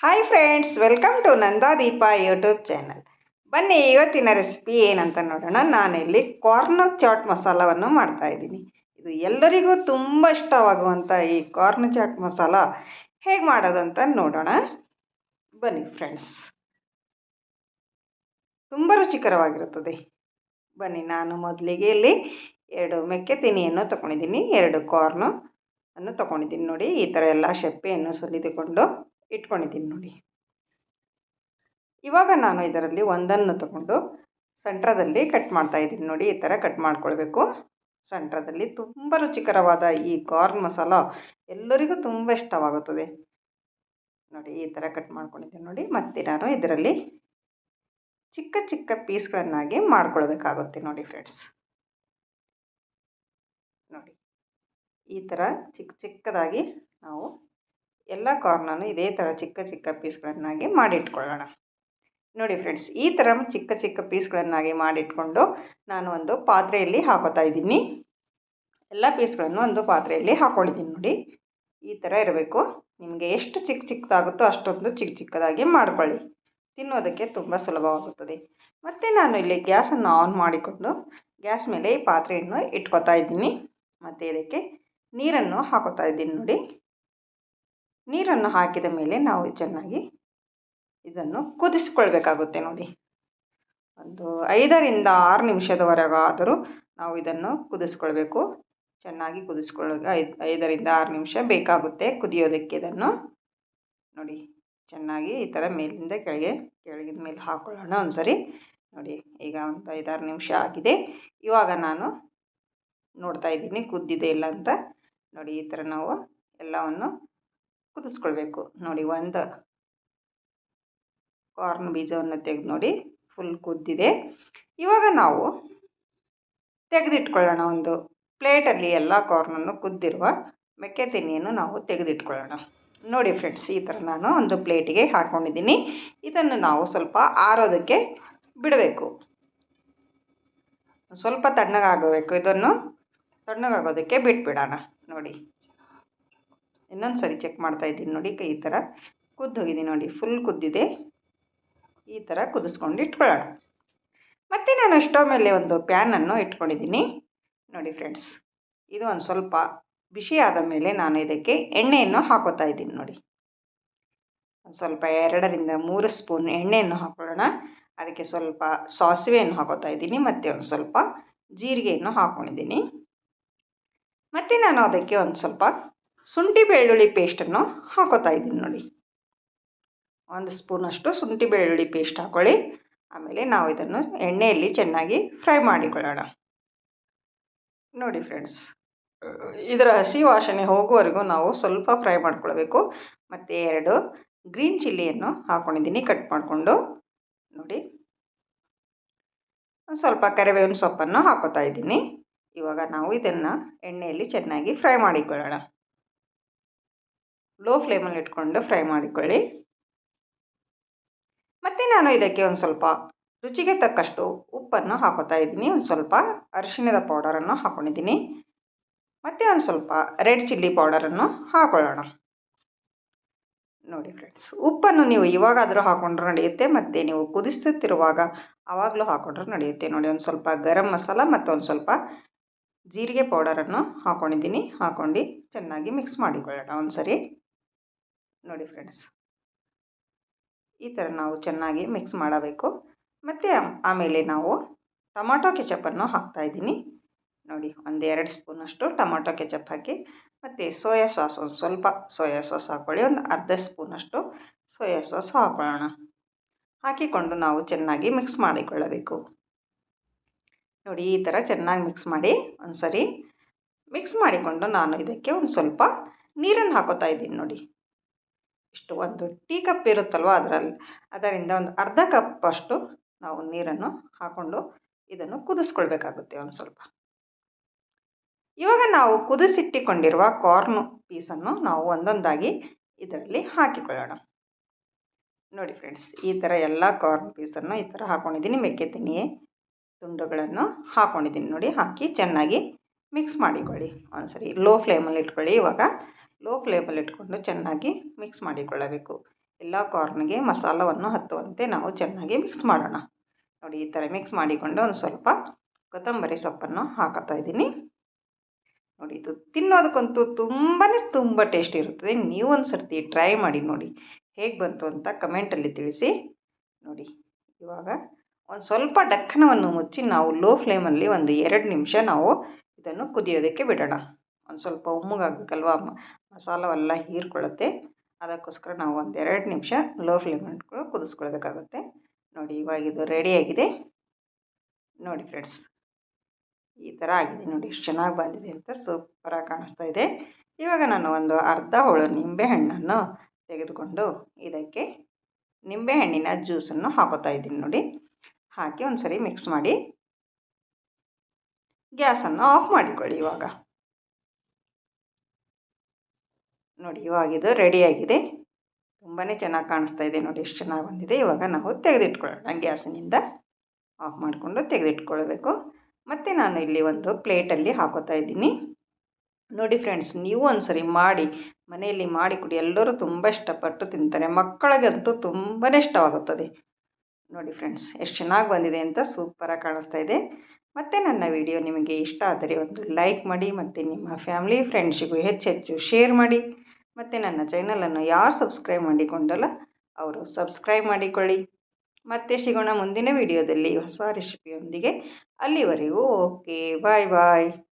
Hi friends, welcome to Nandadeepa YouTube channel. ಬನ್ನಿ ಇವತ್ತಿನ recipe ಏನಂತ ನೋಡೋಣ. ನಾನಿಲ್ಲಿ ಕಾರ್ನ್ ಚಾಟ್ ಮಸಾಲವನ್ನು ಮಾಡ್ತಾಯಿದ್ದೀನಿ. ಇದು ಎಲ್ಲರಿಗೂ ತುಂಬ ಇಷ್ಟವಾಗುವಂಥ ಈ ಕಾರ್ನ್ ಚಾಟ್ ಮಸಾಲ ಹೇಗೆ ಮಾಡೋದಂತ ನೋಡೋಣ. ಬನ್ನಿ ಫ್ರೆಂಡ್ಸ್, ತುಂಬ ರುಚಿಕರವಾಗಿರುತ್ತದೆ. ಬನ್ನಿ, ನಾನು ಮೊದಲಿಗೆ ಇಲ್ಲಿ 2 ಮೆಕ್ಕೆ ತಿನಿಯನ್ನು ತೊಗೊಂಡಿದ್ದೀನಿ, 2 ಕಾರ್ನು ಅನ್ನು ತೊಗೊಂಡಿದ್ದೀನಿ. ನೋಡಿ, ಈ ಥರ ಎಲ್ಲ ಶೆಪ್ಪೆಯನ್ನು ಸುಲಿದುಕೊಂಡು ಇಟ್ಕೊಂಡಿದ್ದೀನಿ. ನೋಡಿ, ಇವಾಗ ನಾನು ಇದರಲ್ಲಿ ಒಂದನ್ನು ತಗೊಂಡು ಸೆಂಟ್ರದಲ್ಲಿ ಕಟ್ ಮಾಡ್ತಾ ಇದ್ದೀನಿ. ನೋಡಿ, ಈ ಥರ ಕಟ್ ಮಾಡ್ಕೊಳ್ಬೇಕು ಸೆಂಟ್ರದಲ್ಲಿ. ತುಂಬ ರುಚಿಕರವಾದ ಈ ಕಾರ್ನ್ ಮಸಾಲ ಎಲ್ಲರಿಗೂ ತುಂಬ ಇಷ್ಟವಾಗುತ್ತದೆ. ನೋಡಿ, ಈ ಥರ ಕಟ್ ಮಾಡ್ಕೊಂಡಿದ್ದೀನಿ. ನೋಡಿ, ಮತ್ತೆ ನಾನು ಇದರಲ್ಲಿ ಚಿಕ್ಕ ಚಿಕ್ಕ ಪೀಸ್ಗಳನ್ನಾಗಿ ಮಾಡ್ಕೊಳ್ಬೇಕಾಗುತ್ತೆ. ನೋಡಿ ಫ್ರೆಂಡ್ಸ್, ನೋಡಿ ಈ ಥರ ಚಿಕ್ಕ ಚಿಕ್ಕದಾಗಿ ನಾವು ಎಲ್ಲ ಕಾರ್ನನ್ನು ಇದೇ ಥರ ಚಿಕ್ಕ ಚಿಕ್ಕ ಪೀಸ್ಗಳನ್ನಾಗಿ ಮಾಡಿಟ್ಕೊಳ್ಳೋಣ. ನೋಡಿ ಫ್ರೆಂಡ್ಸ್, ಈ ಥರ ಚಿಕ್ಕ ಚಿಕ್ಕ ಪೀಸ್ಗಳನ್ನಾಗಿ ಮಾಡಿಟ್ಕೊಂಡು ನಾನು ಒಂದು ಪಾತ್ರೆಯಲ್ಲಿ ಹಾಕೋತಾ ಇದ್ದೀನಿ. ಎಲ್ಲ ಪೀಸ್ಗಳನ್ನು ಒಂದು ಪಾತ್ರೆಯಲ್ಲಿ ಹಾಕ್ಕೊಂಡಿದ್ದೀನಿ. ನೋಡಿ, ಈ ಥರ ಇರಬೇಕು. ನಿಮಗೆ ಎಷ್ಟು ಚಿಕ್ಕ ಚಿಕ್ಕದಾಗುತ್ತೋ ಅಷ್ಟೊಂದು ಚಿಕ್ಕ ಚಿಕ್ಕದಾಗಿ ಮಾಡ್ಕೊಳ್ಳಿ. ತಿನ್ನೋದಕ್ಕೆ ತುಂಬ ಸುಲಭವಾಗುತ್ತದೆ. ಮತ್ತು ನಾನು ಇಲ್ಲಿ ಗ್ಯಾಸನ್ನು ಆನ್ ಮಾಡಿಕೊಂಡು ಗ್ಯಾಸ್ ಮೇಲೆ ಈ ಪಾತ್ರೆಯನ್ನು ಇಟ್ಕೋತಾ ಇದ್ದೀನಿ. ಮತ್ತು ಇದಕ್ಕೆ ನೀರನ್ನು ಹಾಕೋತಾ ಇದ್ದೀನಿ. ನೋಡಿ, ನೀರನ್ನು ಹಾಕಿದ ಮೇಲೆ ನಾವು ಚೆನ್ನಾಗಿ ಇದನ್ನು ಕುದಿಸ್ಕೊಳ್ಬೇಕಾಗುತ್ತೆ. ನೋಡಿ, ಒಂದು 5ರಿಂದ 6 ನಿಮಿಷದವರೆಗಾದರೂ ನಾವು ಇದನ್ನು ಕುದಿಸ್ಕೊಳ್ಬೇಕು. ಚೆನ್ನಾಗಿ 5ರಿಂದ 6 ನಿಮಿಷ ಬೇಕಾಗುತ್ತೆ ಕುದಿಯೋದಕ್ಕೆ ಇದನ್ನು. ನೋಡಿ, ಚೆನ್ನಾಗಿ ಈ ಥರ ಮೇಲಿಂದ ಕೆಳಗಿನ ಮೇಲೆ ಹಾಕ್ಕೊಳ್ಳೋಣ ಒಂದ್ಸರಿ. ನೋಡಿ, ಈಗ ಒಂದು 5-6 ನಿಮಿಷ ಆಗಿದೆ. ಇವಾಗ ನಾನು ನೋಡ್ತಾ ಇದ್ದೀನಿ ಕುದ್ದಿದೆ ಇಲ್ಲ ಅಂತ. ನೋಡಿ, ಈ ಥರ ನಾವು ಎಲ್ಲವನ್ನು ಕುದಿಸ್ಕೊಳ್ಬೇಕು. ನೋಡಿ, ಒಂದು ಕಾರ್ನ್ ಬೀಜವನ್ನು ತೆಗೆದು ನೋಡಿ ಫುಲ್ ಕುದ್ದಿದೆ. ಇವಾಗ ನಾವು ತೆಗೆದಿಟ್ಕೊಳ್ಳೋಣ. ಒಂದು ಪ್ಲೇಟಲ್ಲಿ ಎಲ್ಲ ಕಾರ್ನನ್ನು ಕುದ್ದಿರುವ ಮೆಕ್ಕೆ ತಿನಿಯನ್ನು ನಾವು ತೆಗೆದಿಟ್ಕೊಳ್ಳೋಣ. ನೋಡಿ ಫ್ರೆಂಡ್ಸ್, ಈ ಥರ ನಾನು ಒಂದು ಪ್ಲೇಟಿಗೆ ಹಾಕ್ಕೊಂಡಿದ್ದೀನಿ. ಇದನ್ನು ನಾವು ಸ್ವಲ್ಪ ಆರೋದಕ್ಕೆ ಬಿಡಬೇಕು. ಸ್ವಲ್ಪ ತಣ್ಣಗಾಗಬೇಕು. ಇದನ್ನು ತಣ್ಣಗಾಗೋದಕ್ಕೆ ಬಿಟ್ಬಿಡೋಣ. ನೋಡಿ, ಇನ್ನೊಂದು ಸರಿ ಚೆಕ್ ಮಾಡ್ತಾ ಇದ್ದೀನಿ. ನೋಡಿ, ಈ ಥರ ಕುದ್ದೋಗಿದೆ. ನೋಡಿ, ಫುಲ್ ಕುದ್ದಿದೆ. ಈ ಥರ ಕುದಿಸ್ಕೊಂಡು ಇಟ್ಕೊಳ್ಳೋಣ. ಮತ್ತು ನಾನು ಸ್ಟವ್ ಮೇಲೆ ಒಂದು ಪ್ಯಾನನ್ನು ಇಟ್ಕೊಂಡಿದ್ದೀನಿ. ನೋಡಿ ಫ್ರೆಂಡ್ಸ್, ಇದು ಒಂದು ಸ್ವಲ್ಪ ಬಿಸಿ ಆದ ಮೇಲೆ ನಾನು ಇದಕ್ಕೆ ಎಣ್ಣೆಯನ್ನು ಹಾಕೋತಾ ಇದ್ದೀನಿ. ನೋಡಿ, ಒಂದು ಸ್ವಲ್ಪ 2ರಿಂದ 3 ಸ್ಪೂನ್ ಎಣ್ಣೆಯನ್ನು ಹಾಕೊಳ್ಳೋಣ. ಅದಕ್ಕೆ ಸ್ವಲ್ಪ ಸಾಸಿವೆಯನ್ನು ಹಾಕೋತಾ ಇದ್ದೀನಿ. ಮತ್ತು ಒಂದು ಸ್ವಲ್ಪ ಜೀರಿಗೆಯನ್ನು ಹಾಕ್ಕೊಂಡಿದ್ದೀನಿ. ಮತ್ತು ನಾನು ಅದಕ್ಕೆ ಒಂದು ಸ್ವಲ್ಪ ಶುಂಠಿ ಬೆಳ್ಳುಳ್ಳಿ ಪೇಸ್ಟನ್ನು ಹಾಕೋತಾ ಇದ್ದೀನಿ. ನೋಡಿ, 1 ಸ್ಪೂನಷ್ಟು ಶುಂಠಿ ಬೆಳ್ಳುಳ್ಳಿ ಪೇಸ್ಟ್ ಹಾಕ್ಕೊಳ್ಳಿ. ಆಮೇಲೆ ನಾವು ಇದನ್ನು ಎಣ್ಣೆಯಲ್ಲಿ ಚೆನ್ನಾಗಿ ಫ್ರೈ ಮಾಡಿಕೊಳ್ಳೋಣ. ನೋಡಿ ಫ್ರೆಂಡ್ಸ್, ಇದರ ಹಸಿ ವಾಸನೆ ಹೋಗುವವರೆಗೂ ನಾವು ಸ್ವಲ್ಪ ಫ್ರೈ ಮಾಡ್ಕೊಳ್ಬೇಕು. ಮತ್ತು 2 ಗ್ರೀನ್ ಚಿಲ್ಲಿಯನ್ನು ಹಾಕ್ಕೊಂಡಿದ್ದೀನಿ ಕಟ್ ಮಾಡಿಕೊಂಡು. ನೋಡಿ, ಸ್ವಲ್ಪ ಕರಿಬೇವಿನ ಸೊಪ್ಪನ್ನು ಹಾಕೋತಾ ಇದ್ದೀನಿ. ಇವಾಗ ನಾವು ಇದನ್ನು ಎಣ್ಣೆಯಲ್ಲಿ ಚೆನ್ನಾಗಿ ಫ್ರೈ ಮಾಡಿಕೊಳ್ಳೋಣ. ಲೋ ಫ್ಲೇಮಲ್ಲಿ ಇಟ್ಕೊಂಡು ಫ್ರೈ ಮಾಡಿಕೊಳ್ಳಿ. ಮತ್ತು ನಾನು ಇದಕ್ಕೆ ಒಂದು ಸ್ವಲ್ಪ ರುಚಿಗೆ ತಕ್ಕಷ್ಟು ಉಪ್ಪನ್ನು ಹಾಕೋತಾ ಇದ್ದೀನಿ. ಒಂದು ಸ್ವಲ್ಪ ಅರಿಶಿಣದ ಪೌಡರನ್ನು ಹಾಕ್ಕೊಂಡಿದ್ದೀನಿ. ಮತ್ತು ಒಂದು ಸ್ವಲ್ಪ ರೆಡ್ ಚಿಲ್ಲಿ ಪೌಡರನ್ನು ಹಾಕೊಳ್ಳೋಣ. ನೋಡಿ ಫ್ರೆಂಡ್ಸ್, ಉಪ್ಪನ್ನು ನೀವು ಇವಾಗಾದರೂ ಹಾಕ್ಕೊಂಡ್ರೆ ನಡೆಯುತ್ತೆ, ಮತ್ತು ನೀವು ಕುದಿಸುತ್ತಿರುವಾಗ ಆವಾಗಲೂ ಹಾಕ್ಕೊಂಡ್ರೆ ನಡೆಯುತ್ತೆ. ನೋಡಿ, ಒಂದು ಸ್ವಲ್ಪ ಗರಂ ಮಸಾಲ ಮತ್ತು ಒಂದು ಸ್ವಲ್ಪ ಜೀರಿಗೆ ಪೌಡರನ್ನು ಹಾಕ್ಕೊಂಡಿದ್ದೀನಿ. ಹಾಕ್ಕೊಂಡು ಚೆನ್ನಾಗಿ ಮಿಕ್ಸ್ ಮಾಡಿಕೊಳ್ಳೋಣ ಒಂದು ಸರಿ. ನೋಡಿ ಫ್ರೆಂಡ್ಸ್, ಈ ಥರ ನಾವು ಚೆನ್ನಾಗಿ ಮಿಕ್ಸ್ ಮಾಡಬೇಕು. ಮತ್ತು ಆಮೇಲೆ ನಾವು ಟೊಮಾಟೊ ಕೆಚಪ್ಪನ್ನು ಹಾಕ್ತಾಯಿದ್ದೀನಿ. ನೋಡಿ, ಒಂದು 2 ಸ್ಪೂನಷ್ಟು ಟೊಮಾಟೊ ಕೆಚಪ್ ಹಾಕಿ, ಮತ್ತು ಸೋಯಾ ಸಾಸ್ ಒಂದು ಸ್ವಲ್ಪ ಸೋಯಾ ಸಾಸ್ ಹಾಕ್ಕೊಳ್ಳಿ. ಒಂದು ಅರ್ಧ ಸ್ಪೂನಷ್ಟು ಸೋಯಾ ಸಾಸ್ ಹಾಕ್ಕೊಳ್ಳೋಣ. ಹಾಕಿಕೊಂಡು ನಾವು ಚೆನ್ನಾಗಿ ಮಿಕ್ಸ್ ಮಾಡಿಕೊಳ್ಳಬೇಕು. ನೋಡಿ, ಈ ಥರ ಚೆನ್ನಾಗಿ ಮಿಕ್ಸ್ ಮಾಡಿ ಒಂದು ಸರಿ ಮಿಕ್ಸ್ ಮಾಡಿಕೊಂಡು ನಾನು ಇದಕ್ಕೆ ಒಂದು ಸ್ವಲ್ಪ ನೀರನ್ನು ಹಾಕೋತಾ ಇದ್ದೀನಿ. ನೋಡಿ, ಇಷ್ಟು ಒಂದು ಟೀ ಕಪ್ ಇರುತ್ತಲ್ವ, ಅದರಿಂದ ಒಂದು ಅರ್ಧ ಕಪ್ ಅಷ್ಟು ನಾವು ನೀರನ್ನು ಹಾಕ್ಕೊಂಡು ಇದನ್ನು ಕುದಿಸ್ಕೊಳ್ಬೇಕಾಗುತ್ತೆ ಒಂದು ಸ್ವಲ್ಪ. ಇವಾಗ ನಾವು ಕುದಿಸಿಟ್ಟಿಕೊಂಡಿರುವ ಕಾರ್ನ್ ಪೀಸನ್ನು ನಾವು ಒಂದೊಂದಾಗಿ ಇದರಲ್ಲಿ ಹಾಕಿಕೊಳ್ಳೋಣ. ನೋಡಿ ಫ್ರೆಂಡ್ಸ್, ಈ ಥರ ಎಲ್ಲ ಕಾರ್ನ್ ಪೀಸನ್ನು ಈ ಥರ ಹಾಕ್ಕೊಂಡಿದ್ದೀನಿ. ಮೆಕ್ಕೆ ತಿನಿ ತುಂಡುಗಳನ್ನು ಹಾಕ್ಕೊಂಡಿದ್ದೀನಿ. ನೋಡಿ, ಹಾಕಿ ಚೆನ್ನಾಗಿ ಮಿಕ್ಸ್ ಮಾಡಿಕೊಳ್ಳಿ ಒಂದು ಸರಿ. ಲೋ ಫ್ಲೇಮಲ್ಲಿ ಇಟ್ಕೊಳ್ಳಿ. ಇವಾಗ ಲೋ ಫ್ಲೇಮಲ್ಲಿ ಇಟ್ಕೊಂಡು ಚೆನ್ನಾಗಿ ಮಿಕ್ಸ್ ಮಾಡಿಕೊಳ್ಳಬೇಕು. ಎಲ್ಲ ಕಾರ್ನ್ಗೆ ಮಸಾಲವನ್ನು ಹತ್ತುವಂತೆ ನಾವು ಚೆನ್ನಾಗಿ ಮಿಕ್ಸ್ ಮಾಡೋಣ. ನೋಡಿ ಈ ಥರ ಮಿಕ್ಸ್ ಮಾಡಿಕೊಂಡು ಒಂದು ಸ್ವಲ್ಪ ಕೊತ್ತಂಬರಿ ಸೊಪ್ಪನ್ನು ಹಾಕತ್ತಾ ಇದ್ದೀನಿ. ನೋಡಿ ಇದು ತಿನ್ನೋದಕ್ಕಂತೂ ತುಂಬ ಟೇಸ್ಟಿ ಇರುತ್ತದೆ. ನೀವು ಒಂದು ಸರ್ತಿ ಟ್ರೈ ಮಾಡಿ ನೋಡಿ ಹೇಗೆ ಬಂತು ಅಂತ ಕಮೆಂಟಲ್ಲಿ ತಿಳಿಸಿ. ನೋಡಿ ಇವಾಗ ಒಂದು ಸ್ವಲ್ಪ ಡಕ್ಕನವನ್ನು ಮುಚ್ಚಿ ನಾವು ಲೋ ಫ್ಲೇಮಲ್ಲಿ ಒಂದು 2 ನಿಮಿಷ ನಾವು ಇದನ್ನು ಕುದಿಯೋದಕ್ಕೆ ಬಿಡೋಣ. ಒಂದು ಸ್ವಲ್ಪ ಉಮ್ಮಗಾಗಬೇಕಲ್ವ, ಮಸಾಲವೆಲ್ಲ ಹೀರ್ಕೊಳ್ಳುತ್ತೆ. ಅದಕ್ಕೋಸ್ಕರ ನಾವು ಒಂದು 2 ನಿಮಿಷ ಲೋ ಫ್ಲೇಮ್ ಇಟ್ಕೊಂಡು ಕುದಿಸ್ಕೊಳ್ಬೇಕಾಗುತ್ತೆ. ನೋಡಿ ಇವಾಗ ಇದು ರೆಡಿಯಾಗಿದೆ. ನೋಡಿ ಫ್ರೆಂಡ್ಸ್, ಈ ಥರ ಆಗಿದೆ ನೋಡಿ, ಎಷ್ಟು ಚೆನ್ನಾಗಿ ಬಂದಿದೆ ಅಂತ ಸೂಪರಾಗಿ ಕಾಣಿಸ್ತಾ ಇದೆ. ಇವಾಗ ನಾನು ಒಂದು ಅರ್ಧ ಹೋಳು ನಿಂಬೆಹಣ್ಣನ್ನು ತೆಗೆದುಕೊಂಡು ಇದಕ್ಕೆ ನಿಂಬೆಹಣ್ಣಿನ ಜ್ಯೂಸನ್ನು ಹಾಕೋತಾ ಇದ್ದೀನಿ. ನೋಡಿ ಹಾಕಿ ಒಂದು ಸರಿ ಮಿಕ್ಸ್ ಮಾಡಿ ಗ್ಯಾಸನ್ನು ಆಫ್ ಮಾಡಿಕೊಳ್ಳಿ. ಇವಾಗ ನೋಡಿ ಇವಾಗಿದು ರೆಡಿಯಾಗಿದೆ. ತುಂಬಾ ಚೆನ್ನಾಗಿ ಕಾಣಿಸ್ತಾ ಇದೆ ನೋಡಿ, ಎಷ್ಟು ಚೆನ್ನಾಗಿ ಬಂದಿದೆ. ಇವಾಗ ನಾವು ತೆಗೆದಿಟ್ಕೊಳ್ಳೋಣ, ಗ್ಯಾಸಿನಿಂದ ಆಫ್ ಮಾಡಿಕೊಂಡು ತೆಗೆದಿಟ್ಕೊಳ್ಬೇಕು. ಮತ್ತು ನಾನು ಇಲ್ಲಿ ಒಂದು ಪ್ಲೇಟಲ್ಲಿ ಹಾಕೋತಾ ಇದ್ದೀನಿ. ನೋಡಿ ಫ್ರೆಂಡ್ಸ್, ನೀವು ಒಂದು ಸರಿ ಮಾಡಿ ಮನೆಯಲ್ಲಿ ಮಾಡಿ ಕೊಡಿ, ಎಲ್ಲರೂ ತುಂಬ ಇಷ್ಟಪಟ್ಟು ತಿಂತಾರೆ. ಮಕ್ಕಳಿಗಂತೂ ತುಂಬಾ ಇಷ್ಟವಾಗುತ್ತದೆ. ನೋಡಿ ಫ್ರೆಂಡ್ಸ್, ಎಷ್ಟು ಚೆನ್ನಾಗಿ ಬಂದಿದೆ ಅಂತ ಸೂಪರಾಗಿ ಕಾಣಿಸ್ತಾ ಇದೆ. ಮತ್ತು ನನ್ನ ವಿಡಿಯೋ ನಿಮಗೆ ಇಷ್ಟ ಆದರೆ ಒಂದು ಲೈಕ್ ಮಾಡಿ, ಮತ್ತು ನಿಮ್ಮ ಫ್ಯಾಮಿಲಿ ಫ್ರೆಂಡ್ಸಿಗೂ ಹೆಚ್ಚೆಚ್ಚು ಶೇರ್ ಮಾಡಿ. ಮತ್ತು ನನ್ನ ಚಾನಲನ್ನು ಯಾರು ಸಬ್ಸ್ಕ್ರೈಬ್ ಮಾಡಿಕೊಂಡಲ್ಲ ಅವರು ಸಬ್ಸ್ಕ್ರೈಬ್ ಮಾಡಿಕೊಳ್ಳಿ. ಮತ್ತೆ ಸಿಗೋಣ ಮುಂದಿನ ವಿಡಿಯೋದಲ್ಲಿ ಹೊಸ ರೆಸಿಪಿಯೊಂದಿಗೆ. ಅಲ್ಲಿವರೆಗೂ ಓಕೆ, ಬಾಯ್ ಬಾಯ್.